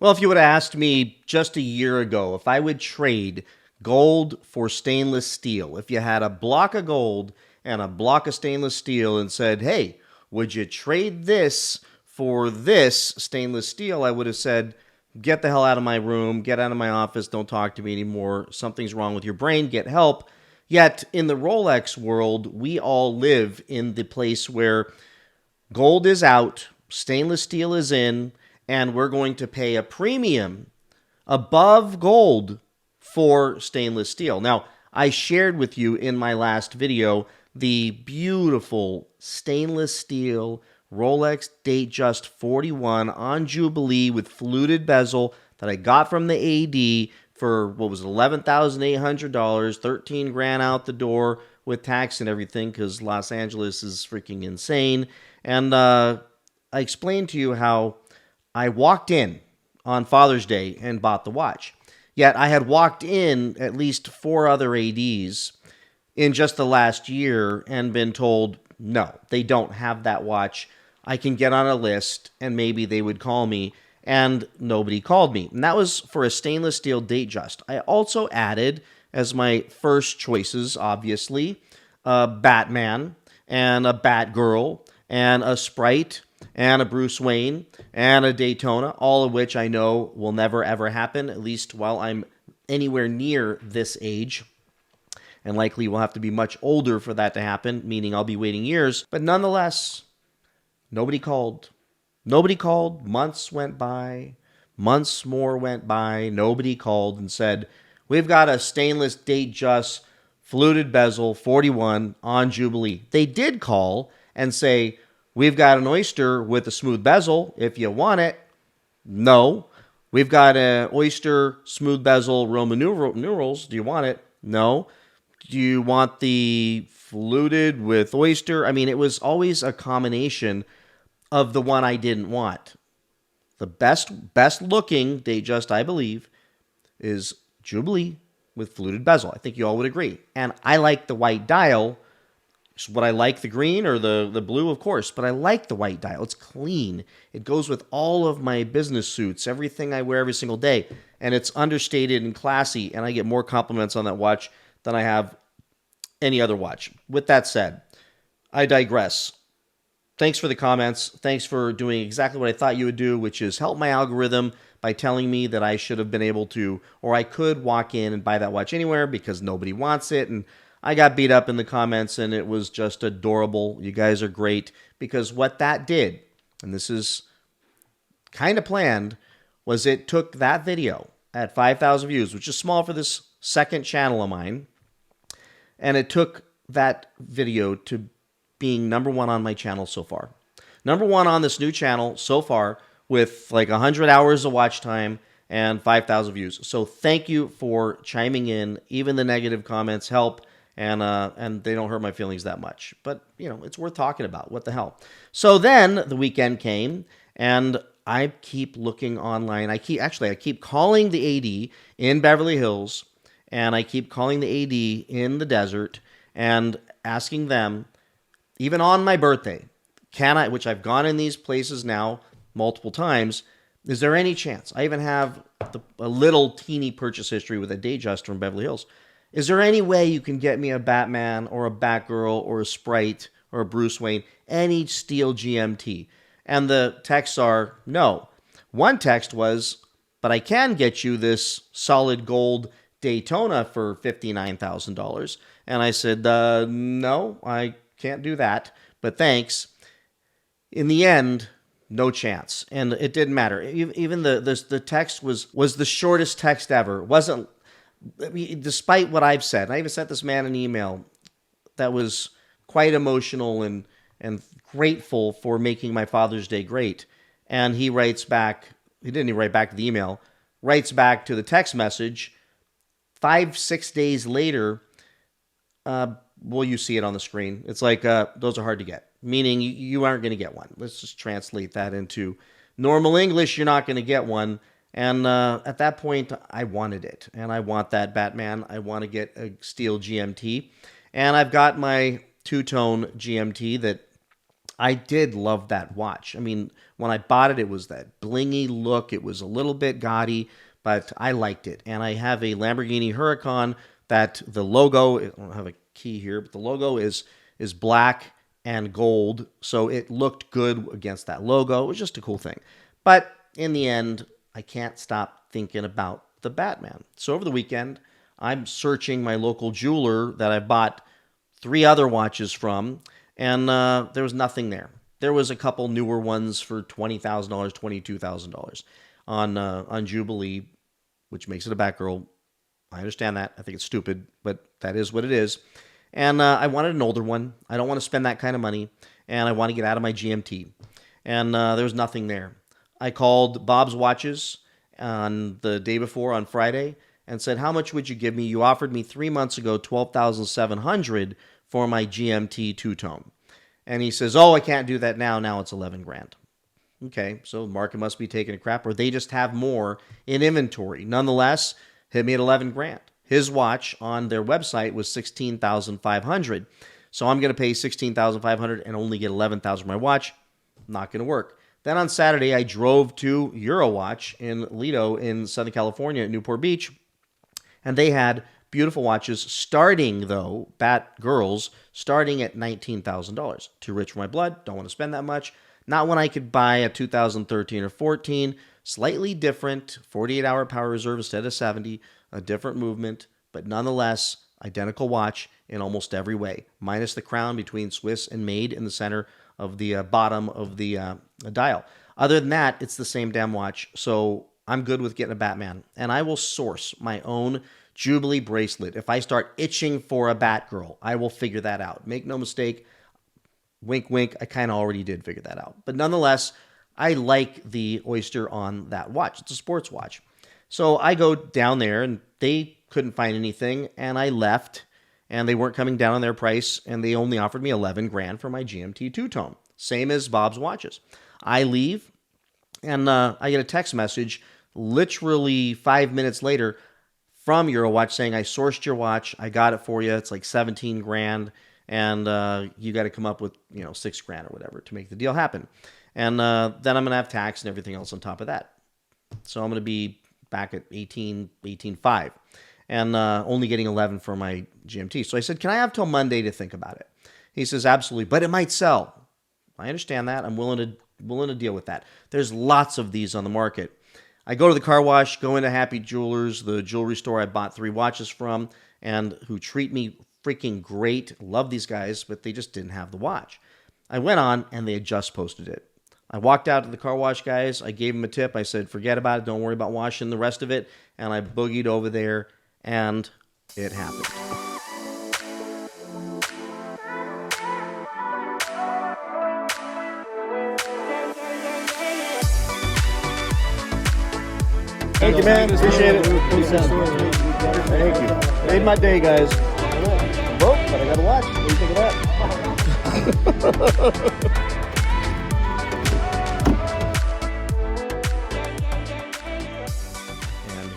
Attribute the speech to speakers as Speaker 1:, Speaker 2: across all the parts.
Speaker 1: Well, if you would have asked me just a year ago if I would trade gold for stainless steel, if you had a block of gold and a block of stainless steel and said, hey, would you trade this for this stainless steel? I would have said, get the hell out of my room, get out of my office, don't talk to me anymore. Something's wrong with your brain, get help. Yet in the Rolex world, we all live in the place where gold is out, stainless steel is in, and we're going to pay a premium above gold for stainless steel. Now, I shared with you in my last video the beautiful stainless steel Rolex Datejust 41 on Jubilee with fluted bezel that I got from the AD for what was $11,800, 13 grand out the door with tax and everything because Los Angeles is freaking insane. And I explained to you how I walked in on Father's Day and bought the watch. Yet I had walked in at least 4 other ADs in just the last year and been told, no, they don't have that watch. I can get on a list and maybe they would call me, and nobody called me. And that was for a stainless steel Datejust. I also added as my first choices, obviously, a Batman and a Batgirl and a Sprite and a Bruce Wayne and a Daytona, all of which I know will never ever happen, at least while I'm anywhere near this age. And likely will have to be much older for that to happen, meaning I'll be waiting years. But nonetheless, nobody called. Nobody called. Months went by. Months more went by. Nobody called and said, we've got a stainless Datejust fluted bezel 41 on Jubilee. They did call and say, we've got an Oyster with a smooth bezel if you want it. No. We've got an Oyster smooth bezel Roman numerals. Do you want it? No. Do you want the fluted with Oyster? I mean, it was always a combination of the one I didn't want. The best looking Datejust, I believe, is Jubilee with fluted bezel. I think you all would agree. And I like the white dial. Would I like the green or the blue? Of course, but I like the white dial. It's clean. It goes with all of my business suits, everything I wear every single day. And it's understated and classy, and I get more compliments on that watch than I have any other watch. With that said, I digress. Thanks for the comments. Thanks for doing exactly what I thought you would do, which is help my algorithm by telling me that I should have been able to, or I could walk in and buy that watch anywhere because nobody wants it. And I got beat up in the comments, and it was just adorable. You guys are great, because what that did, and this is kind of planned, was it took that video at 5,000 views, which is small for this second channel of mine, and it took that video to being number 1 on my channel so far. Number 1 on this new channel so far with like 100 hours of watch time and 5,000 views. So thank you for chiming in. Even the negative comments help, and they don't hurt my feelings that much. But, you know, it's worth talking about. What the hell? So then the weekend came, and I keep looking online. I keep calling the AD in Beverly Hills, and I keep calling the AD in the desert and asking them, even on my birthday, which I've gone in these places now multiple times, is there any chance? I even have a little teeny purchase history with a Datejust from Beverly Hills. Is there any way you can get me a Batman or a Batgirl or a Sprite or a Bruce Wayne, any steel GMT? And the texts are no. One text was, but I can get you this solid gold Daytona for $59,000. And I said, no, I can't do that, but thanks. In the end, no chance. And it didn't matter. Even the text was the shortest text ever. It wasn't, I mean, despite what I've said. I even sent this man an email that was quite emotional and grateful for making my Father's Day great. And he writes back, he didn't even write back to the email, writes back to the text message 5-6 days later. Well, you see it on the screen. It's like, those are hard to get, meaning you aren't going to get one. Let's just translate that into normal English. You're not going to get one. And at that point, I wanted it. And I want that Batman. I want to get a steel GMT. And I've got my two-tone GMT that I did love that watch. I mean, when I bought it, it was that blingy look. It was a little bit gaudy, but I liked it. And I have a Lamborghini Huracan that the logo, I don't have a key here, but the logo is black and gold. So it looked good against that logo. It was just a cool thing. But in the end, I can't stop thinking about the Batman. So over the weekend, I'm searching my local jeweler that I bought 3 other watches from, and there was nothing there. There was a couple newer ones for $20,000, $22,000 on Jubilee, which makes it a Batgirl. I understand that. I think it's stupid, but that is what it is. And I wanted an older one. I don't want to spend that kind of money, and I want to get out of my GMT. And there was nothing there. I called Bob's Watches on the day before, on Friday, and said, how much would you give me? You offered me 3 months ago $12,700 for my GMT two-tone. And he says, oh, I can't do that now. Now it's 11 grand. Okay, so the market must be taking a crap, or they just have more in inventory. Nonetheless, hit me at 11 grand. His watch on their website was 16,500. So I'm going to pay 16,500 and only get 11,000 for my watch. Not going to work. Then on Saturday, I drove to Eurowatch in Lido in Southern California at Newport Beach, and they had beautiful watches starting, though, Bat Girls, starting at $19,000. Too rich for my blood. Don't want to spend that much. Not when I could buy a 2013 or 14. Slightly different, 48-hour power reserve instead of 70. A different movement, but nonetheless, identical watch in almost every way, minus the crown between Swiss and Made in the center of the bottom of the dial. Other than that, it's the same damn watch, so I'm good with getting a Batman. And I will source my own Jubilee bracelet. If I start itching for a Batgirl, I will figure that out. Make no mistake, wink, wink, I kind of already did figure that out. But nonetheless, I like the Oyster on that watch. It's a sports watch. So I go down there, and they couldn't find anything, and I left, and they weren't coming down on their price, and they only offered me 11 grand for my GMT two-tone, same as Bob's Watches. I leave, and I get a text message literally 5 minutes later from Eurowatch saying, I sourced your watch, I got it for you, it's like 17 grand, and you got to come up with 6 grand or whatever to make the deal happen. And then I'm going to have tax and everything else on top of that. So I'm going to be back at 18.5, and only getting 11 for my GMT. So I said, can I have till Monday to think about it? He says, absolutely, but it might sell. I understand that. I'm willing to deal with that. There's lots of these on the market. I go to the car wash, go into Happy Jewelers, the jewelry store I bought 3 watches from, and who treat me freaking great. Love these guys, but they just didn't have the watch. I went on, and they had just posted it. I walked out to the car wash guys. I gave them a tip. I said, forget about it. Don't worry about washing the rest of it. And I boogied over there, and it happened. Thank you, man. Appreciate it. Thank you. Made my day, guys. I'm broke, but I got a watch. What do you think of that?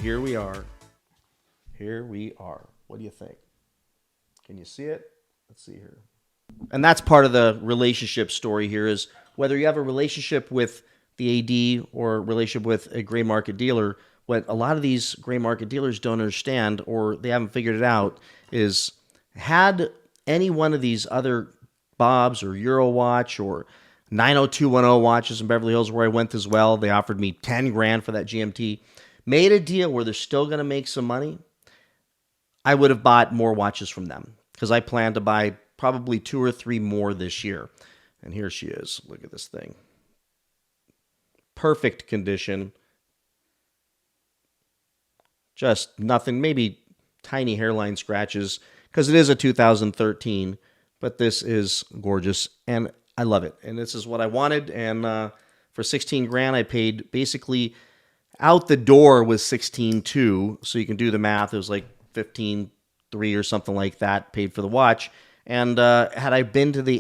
Speaker 1: Here we are. Here we are. What do you think? Can you see it? Let's see here. And that's part of the relationship story here, is whether you have a relationship with the AD or a relationship with a gray market dealer, what a lot of these gray market dealers don't understand, or they haven't figured it out, is had any one of these other Bob's or Eurowatch or 90210 watches in Beverly Hills, where I went as well, they offered me 10 grand for that GMT, made a deal where they're still going to make some money, I would have bought more watches from them, because I plan to buy probably 2 or 3 more this year. And here she is. Look at this thing. Perfect condition. Just nothing, maybe tiny hairline scratches, because it is a 2013, but this is gorgeous, and I love it. And this is what I wanted, and for 16 grand, I paid basically... out the door was 16.2, so you can do the math. It was like 15.3 or something like that, paid for the watch. And had I been to the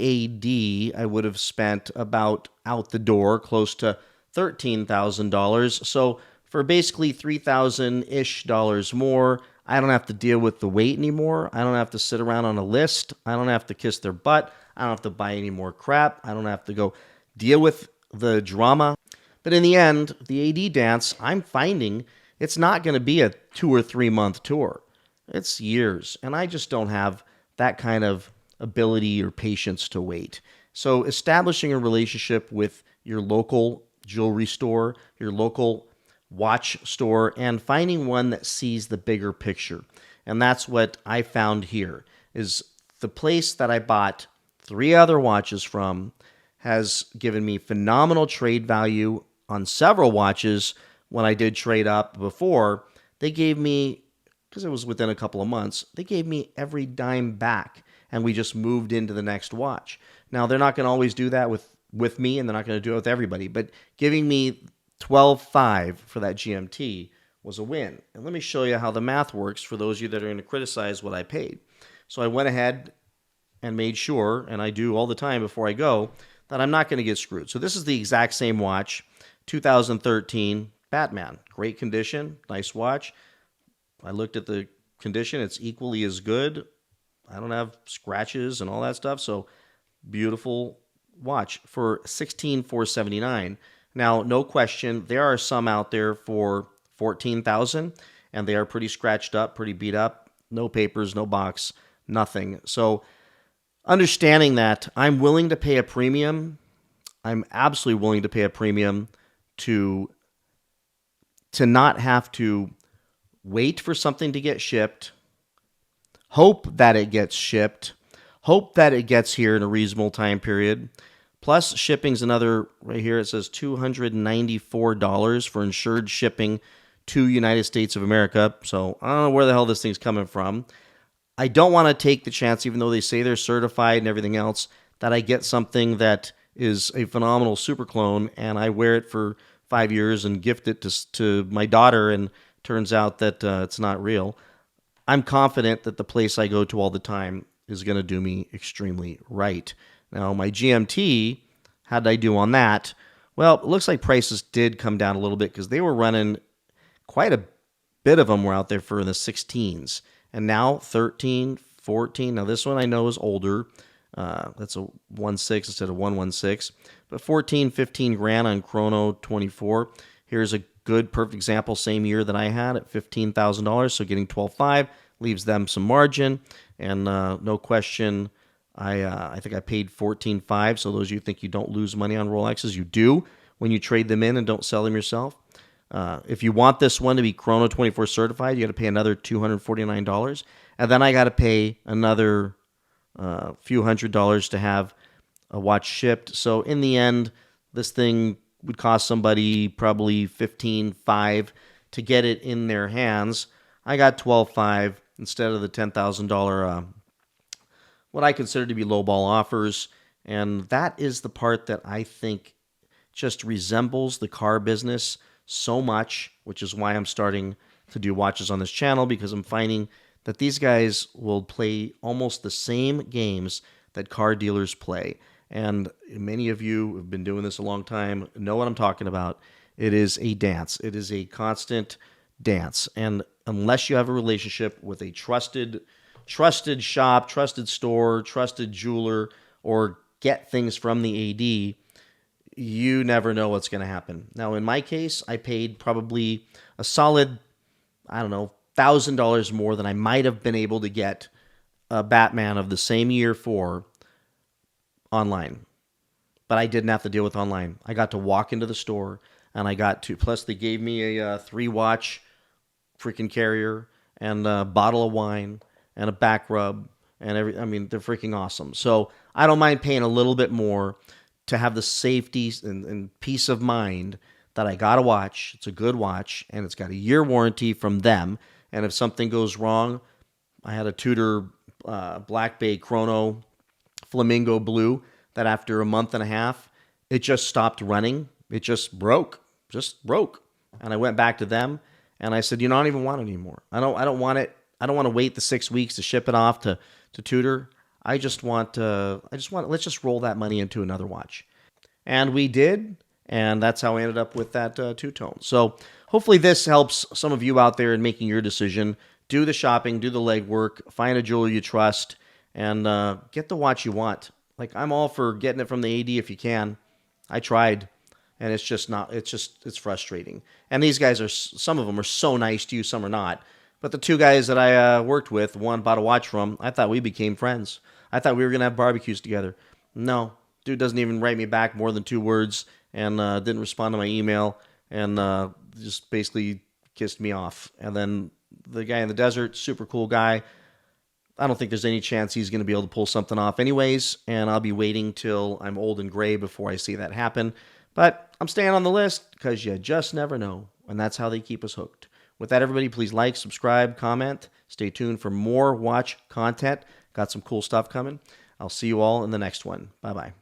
Speaker 1: AD, I would have spent about out the door close to $13,000. So for basically $3,000-ish more, I don't have to deal with the wait anymore. I don't have to sit around on a list. I don't have to kiss their butt. I don't have to buy any more crap. I don't have to go deal with the drama. But in the end, the AD dance, I'm finding it's not going to be a 2 or 3 month tour. It's years. And I just don't have that kind of ability or patience to wait. So establishing a relationship with your local jewelry store, your local watch store, and finding one that sees the bigger picture. And that's what I found here is the place that I bought 3 other watches from has given me phenomenal trade value on several watches. When I did trade up before, they gave me, because it was within a couple of months, they gave me every dime back, and we just moved into the next watch. Now, they're not going to always do that with me, and they're not going to do it with everybody, but giving me 12.5 for that GMT was a win. And let me show you how the math works for those of you that are going to criticize what I paid. So I went ahead and made sure, and I do all the time before I go, that I'm not going to get screwed. So this is the exact same watch, 2013 Batman. Great condition, nice watch. I looked at the condition, it's equally as good. I don't have scratches and all that stuff, so beautiful watch for $16,479. Now, no question, there are some out there for $14,000, and they are pretty scratched up, pretty beat up, no papers, no box, nothing. So understanding that, I'm willing to pay a premium. I'm absolutely willing to pay a premium to not have to wait for something to get shipped, hope that it gets shipped, hope that it gets here in a reasonable time period. Plus, shipping's another, right here it says $294 for insured shipping to United States of America. So I don't know where the hell this thing's coming from. I don't want to take the chance, even though they say they're certified and everything else, that I get something that is a phenomenal super clone and I wear it for 5 years and gift it to my daughter and turns out that it's not real. I'm confident that the place I go to all the time is going to do me extremely right. Now, my GMT, how did I do on that? Well, it looks like prices did come down a little bit because they were running quite a bit of them were out there for in the 16s. And now 13, 14. Now, this one I know is older. That's a 1.6 instead of 116. But 14, 15 grand on Chrono 24. Here's a good, perfect example, same year that I had at $15,000. So getting 12.5 leaves them some margin. And no question, I think I paid 14.5. So those of you who think you don't lose money on Rolexes, you do when you trade them in and don't sell them yourself. If you want this one to be Chrono 24 certified, you got to pay another $249. And then I got to pay another few $100s to have a watch shipped. So in the end, this thing would cost somebody probably $15,500 to get it in their hands. I got $12,500 instead of the $10,000 what I consider to be lowball offers. And that is the part that I think just resembles the car business so much, which is why I'm starting to do watches on this channel, because I'm finding that these guys will play almost the same games that car dealers play. And many of you who have been doing this a long time know what I'm talking about. It is a dance. It is a constant dance. And unless you have a relationship with a trusted shop, trusted store, trusted jeweler, or get things from the AD, you never know what's going to happen. Now, in my case, I paid probably a solid, I don't know, $1,000 more than I might have been able to get a Batman of the same year for online. But I didn't have to deal with online. I got to walk into the store, and I got to, plus they gave me a 3-watch freaking carrier and a bottle of wine and a back rub and I mean, they're freaking awesome. So I don't mind paying a little bit more to have the safety and peace of mind that I got a watch. It's a good watch, and it's got a year warranty from them. And if something goes wrong, I had a Tudor Black Bay Chrono Flamingo Blue that after a month and a half, it just stopped running. It just broke. And I went back to them, and I said, I don't even want it anymore. I don't want it. I don't want to wait the 6 weeks to ship it off to Tudor. I just want, let's just roll that money into another watch. And we did, and that's how I ended up with that two-tone. So hopefully this helps some of you out there in making your decision. Do the shopping, do the legwork, find a jeweler you trust, and get the watch you want. Like, I'm all for getting it from the AD if you can. I tried, and it's just not. It's frustrating. And these guys are, some of them are so nice to you, some are not. But the two guys that I worked with, one bought a watch from, I thought we became friends. I thought we were gonna have barbecues together. No, dude doesn't even write me back more than 2 words, and didn't respond to my email, and just basically kissed me off. And then the guy in the desert, super cool guy. I don't think there's any chance he's going to be able to pull something off anyways, and I'll be waiting till I'm old and gray before I see that happen. But I'm staying on the list because you just never know, and that's how they keep us hooked. With that, everybody, please like, subscribe, comment. Stay tuned for more watch content. Got some cool stuff coming. I'll see you all in the next one. Bye-bye.